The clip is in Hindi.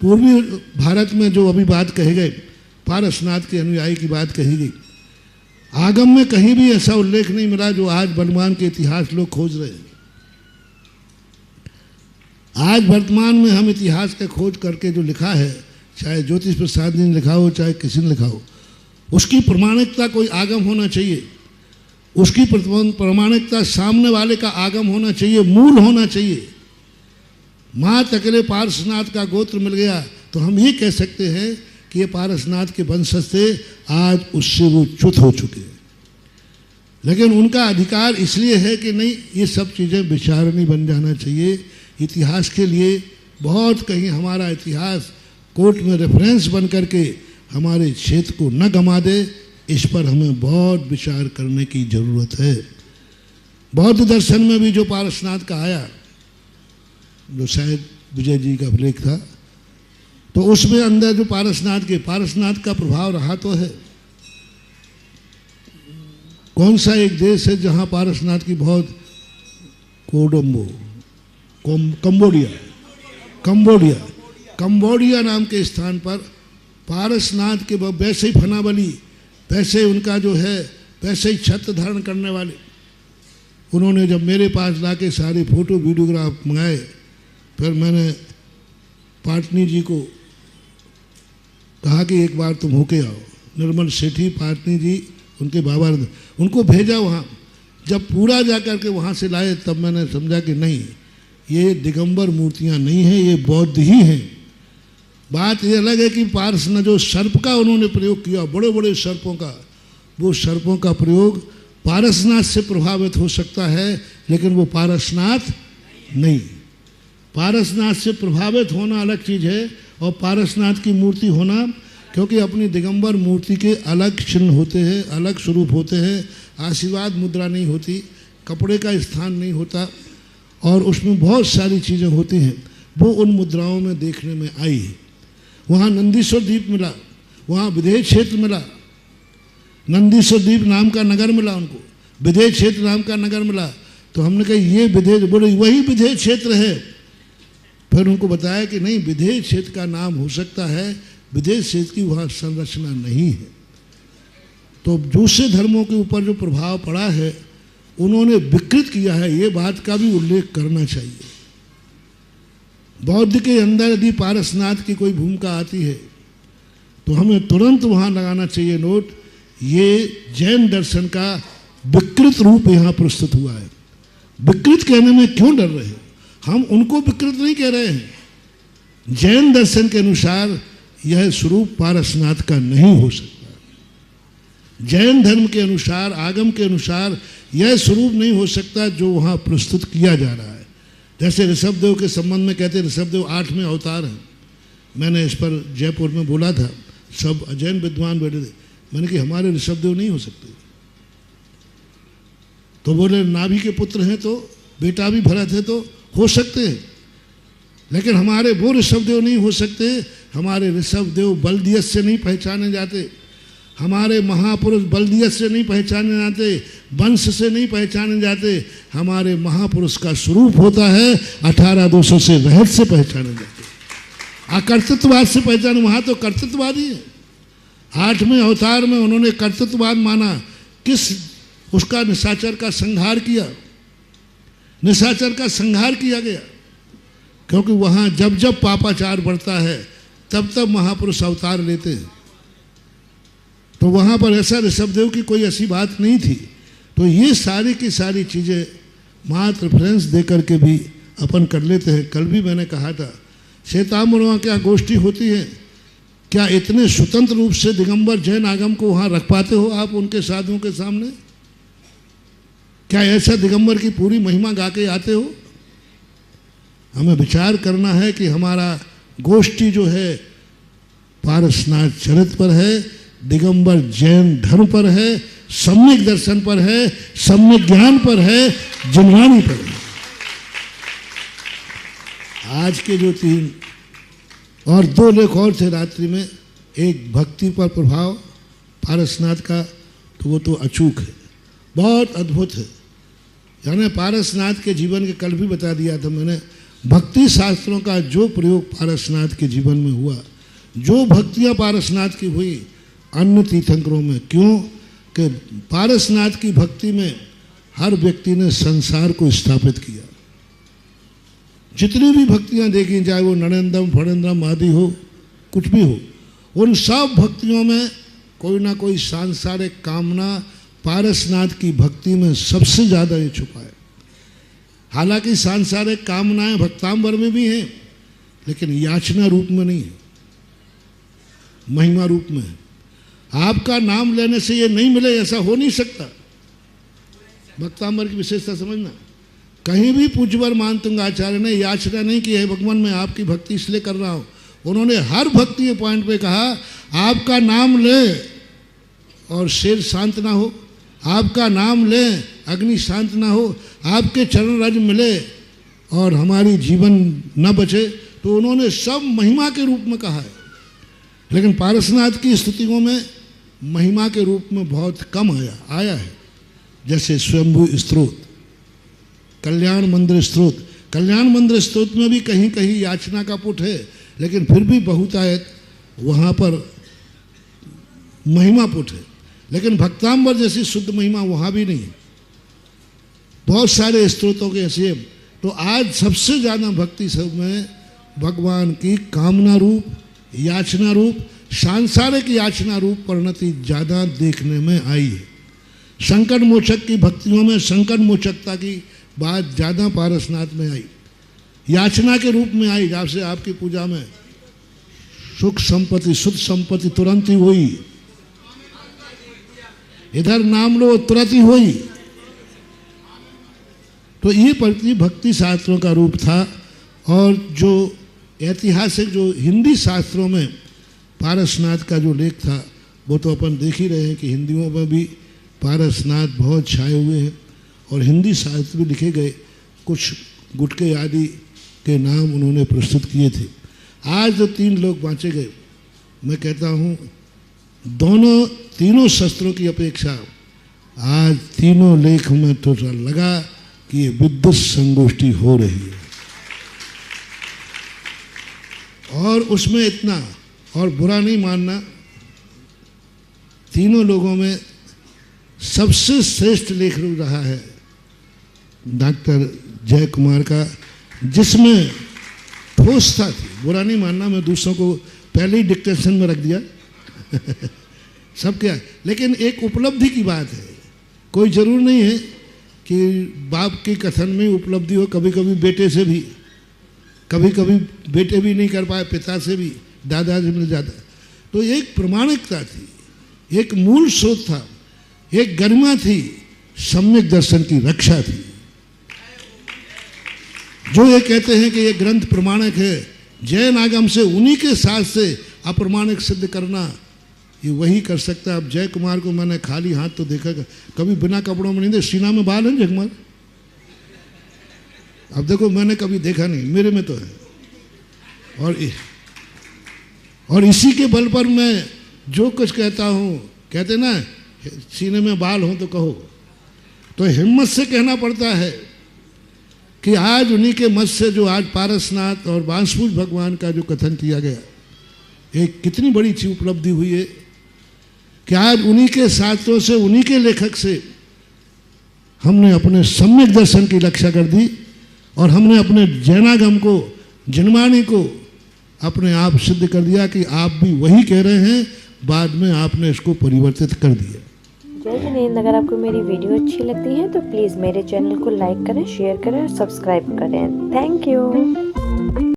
पूर्वी भारत में जो अभी बात कही गई, पारसनाथ के अनुयायी की बात कही गई, आगम में कहीं भी ऐसा उल्लेख नहीं मिला जो आज वर्तमान के इतिहास लोग खोज रहे हैं। आज वर्तमान में हम इतिहास का खोज करके जो लिखा है, चाहे ज्योतिष प्रसाद ने लिखा हो, चाहे किसी ने लिखा हो, उसकी प्रामाणिकता कोई आगम होना चाहिए, उसकी प्रामाणिकता सामने वाले का आगम होना चाहिए, मूल होना चाहिए। माँ तकले पारसनाथ का गोत्र मिल गया तो हम ये कह सकते हैं कि ये पारसनाथ के वंशज थे, आज उससे वो च्युत हो चुके हैं। लेकिन उनका अधिकार इसलिए है कि नहीं, ये सब चीज़ें विचारणीय बन जाना चाहिए। इतिहास के लिए बहुत कहीं हमारा इतिहास कोर्ट में रेफरेंस बन करके हमारे क्षेत्र को न गंवा दे, इस पर हमें बहुत विचार करने की ज़रूरत है। बौद्ध दर्शन में भी जो पारसनाथ का आया, जो शायद विजय जी का लेख था, तो उसमें अंदर जो पारसनाथ का प्रभाव रहा तो है। कौन सा एक देश है जहाँ पारसनाथ की बहुत, कंबोडिया नाम के स्थान पर पारसनाथ के वैसे ही फनाबली, वैसे उनका जो है, वैसे ही छत्र धारण करने वाले, उन्होंने जब मेरे पास लाके सारे फोटो वीडियोग्राफ मंगाए, फिर मैंने पाटनी जी को कहा कि एक बार तुम होके आओ। निर्मल सेठी पाटनी जी, उनके बाबा, उनको भेजा वहाँ। जब पूरा जा कर के वहाँ से लाए तब मैंने समझा कि नहीं, ये दिगंबर मूर्तियाँ नहीं हैं, ये बौद्ध ही हैं। बात ये अलग है कि पारसनाथ जो सर्प का उन्होंने प्रयोग किया, बड़े बड़े सर्पों का, वो सर्पों का प्रयोग पारसनाथ से प्रभावित हो सकता है, लेकिन वो पारसनाथ नहीं। पारसनाथ से प्रभावित होना अलग चीज़ है और पारसनाथ की मूर्ति होना, क्योंकि अपनी दिगंबर मूर्ति के अलग चिन्ह होते हैं, अलग स्वरूप होते हैं। आशीर्वाद मुद्रा नहीं होती, कपड़े का स्थान नहीं होता, और उसमें बहुत सारी चीज़ें होती हैं, वो उन मुद्राओं में देखने में आई है। वहाँ नंदीश्वर द्वीप मिला, वहाँ विदेह क्षेत्र मिला, नंदीश्वर द्वीप नाम का नगर मिला उनको, विदेह क्षेत्र नाम का नगर मिला। तो हमने कहा ये विदेह, बोले वही विदेह क्षेत्र है। फिर उनको बताया कि नहीं, विदेह क्षेत्र का नाम हो सकता है, विदेह क्षेत्र की वहाँ संरचना नहीं है। तो दूसरे धर्मों के ऊपर जो प्रभाव पड़ा है उन्होंने विकृत किया है, ये बात का भी उल्लेख करना चाहिए। बौद्ध के अंदर यदि पारसनाथ की कोई भूमिका आती है तो हमें तुरंत वहाँ लगाना चाहिए नोट, ये जैन दर्शन का विकृत रूप यहाँ प्रस्तुत हुआ है। विकृत कहने में क्यों डर रहे हैं? हम उनको विकृत नहीं कह रहे हैं। जैन दर्शन के अनुसार यह स्वरूप पारसनाथ का नहीं हो सकता। जैन धर्म के अनुसार, आगम के अनुसार यह स्वरूप नहीं हो सकता जो वहाँ प्रस्तुत किया जा रहा है। जैसे ऋषभदेव के संबंध में कहते हैं ऋषभदेव 8वें अवतार हैं। मैंने इस पर जयपुर में बोला था, सब जैन विद्वान बैठे थे, मैंने कि हमारे ऋषभदेव नहीं हो सकते। तो बोले नाभि के पुत्र हैं तो बेटा भी भरत है तो हो सकते हैं, लेकिन हमारे वो ऋषभदेव नहीं हो सकते। हमारे ऋषभदेव बलदियत से नहीं पहचाने जाते, हमारे महापुरुष बलदियत से नहीं पहचाने जाते, वंश से नहीं पहचाने जाते। हमारे महापुरुष का स्वरूप होता है 18,200 से रहत से पहचाने जाते, अकर्तृत्ववाद से पहचाने। वहाँ तो कर्तृत्ववादी है। 8वें अवतार में उन्होंने कर्तृत्ववाद माना, किस उसका निशाचर का संहार किया, निशाचर का संहार किया गया, क्योंकि वहाँ जब जब पापाचार बढ़ता है तब तब महापुरुष अवतार लेते हैं। तो वहाँ पर ऐसा ऋषभदेव की कोई ऐसी बात नहीं थी। तो ये सारी की सारी चीज़ें मात्र रेफरेंस दे करके भी अपन कर लेते हैं। कल भी मैंने कहा था, श्वेतांबरों क्या गोष्ठी होती है, क्या इतने स्वतंत्र रूप से दिगंबर जैन आगम को वहाँ रख पाते हो आप उनके साधुओं के सामने? क्या ऐसा दिगंबर की पूरी महिमा गा के आते हो? हमें विचार करना है कि हमारा गोष्ठी जो है पारसनाथ चरित्र पर है, दिगंबर जैन धर्म पर है, सम्यक दर्शन पर है, सम्यक ज्ञान पर है, जनवाणी पर है। आज के जो 3 और 2 लेख और थे रात्रि में, एक भक्ति पर प्रभाव पारसनाथ का, तो वो तो अचूक है, बहुत अद्भुत है। यानी पारसनाथ के जीवन के कल भी बता दिया था मैंने, भक्ति शास्त्रों का जो प्रयोग पारसनाथ के जीवन में हुआ, जो भक्तियाँ पारसनाथ की हुई अन्य तीर्थंकरों में, क्यों कि पारसनाथ की भक्ति में हर व्यक्ति ने संसार को स्थापित किया। जितनी भी भक्तियाँ देखी, चाहे वो नरेंद्रम फणेंद्रम आदि हो, कुछ भी हो, उन सब भक्तियों में कोई ना कोई सांसारिक कामना पारसनाथ की भक्ति में सबसे ज़्यादा ये छुपा है। हालांकि सांसारिक कामनाएं भक्तांबर में भी हैं, लेकिन याचना रूप में नहीं है, महिमा रूप में है। आपका नाम लेने से ये नहीं मिले, ऐसा हो नहीं सकता। भक्तांबर की विशेषता समझना। कहीं भी पूज्यवर मानतुंग आचार्य ने याचना नहीं की है, भगवान मैं आपकी भक्ति इसलिए कर रहा हूँ। उन्होंने हर भक्ति के पॉइंट पे कहा आपका नाम ले और शेर शांत ना हो, आपका नाम ले अग्नि शांत ना हो, आपके चरण रज मिले और हमारी जीवन न बचे, तो उन्होंने सब महिमा के रूप में कहा है। लेकिन पारसनाथ की स्तुतियों में महिमा के रूप में बहुत कम आया है। जैसे स्वयंभू स्तोत्र, कल्याण मंदिर स्तोत्र, कल्याण मंदिर स्तोत्र में भी कहीं कहीं याचना का पुट है, लेकिन फिर भी बहुतायत वहाँ पर महिमा पुट है। लेकिन भक्तांबर जैसी शुद्ध महिमा वहाँ भी नहीं है। बहुत सारे स्तोत्रों के ऐसे। तो आज सबसे ज़्यादा भक्ति सब में भगवान की कामना रूप, याचना रूप, सांसारिक याचना रूप परिणति ज़्यादा देखने में आई है। संकट मोचक की भक्तियों में संकट मोचकता की बात ज़्यादा पारसनाथ में आई, याचना के रूप में आई। जैसे आपकी पूजा में सुख संपत्ति शुद्ध संपत्ति तुरंत ही हुई, इधर नाम लो तुरंत ही हुई। तो ये प्रति भक्ति शास्त्रों का रूप था। और जो ऐतिहासिक जो हिंदी शास्त्रों में पारसनाथ का जो लेख था, वो तो अपन देख ही रहे हैं कि हिंदियों में भी पारसनाथ बहुत छाए हुए हैं और हिंदी साहित्य भी लिखे गए। कुछ गुटके आदि के नाम उन्होंने प्रस्तुत किए थे। आज जो 3 लोग बाँचे गए, मैं कहता हूँ तीनों शस्त्रों की अपेक्षा आज तीनों लेख में तो लगा कि ये विद्युत संगोष्ठी हो रही है। और उसमें इतना और बुरा नहीं मानना, तीनों लोगों में सबसे श्रेष्ठ लेख रहा है डॉक्टर जय कुमार का, जिसमें ठोसता थी। बुरा नहीं मानना, मैं दूसरों को पहले ही डिक्टेशन में रख दिया सब क्या, लेकिन एक उपलब्धि की बात है। कोई ज़रूर नहीं है कि बाप के कथन में उपलब्धि हो, कभी कभी बेटे से भी, कभी कभी बेटे भी नहीं कर पाए, पिता से भी, दादा से मिल जाता। तो एक प्रमाणिकता थी, एक मूल स्रोत था, एक गरिमा थी, सम्यक दर्शन की रक्षा थी। जो ये कहते हैं कि ये ग्रंथ प्रमाणिक है, जैन आगम से उन्हीं के साथ से अप्रमाणिक सिद्ध करना, ये वही कर सकता है। अब जय कुमार को मैंने खाली हाथ तो देखा, कभी बिना कपड़ों में नहीं दे, सीना में बाल है जगमग। अब देखो मैंने कभी देखा नहीं, मेरे में तो है। और इसी के बल पर मैं जो कुछ कहता हूँ, कहते ना सीने में बाल हो तो कहो, तो हिम्मत से कहना पड़ता है कि आज उन्हीं के मत से जो आज पारसनाथ और बांसुरी भगवान का जो कथन किया गया, एक कितनी बड़ी सी उपलब्धि हुई है कि आज उन्हीं के शास्त्रों से, उन्हीं के लेखक से हमने अपने सम्यक दर्शन की रक्षा कर दी और हमने अपने जैनागम को, जनवाणी को अपने आप सिद्ध कर दिया कि आप भी वही कह रहे हैं, बाद में आपने इसको परिवर्तित कर दिया। जय जिनेंद्र। अगर आपको मेरी वीडियो अच्छी लगती है तो प्लीज़ मेरे चैनल को लाइक करें, शेयर करें और सब्सक्राइब करें। Thank you.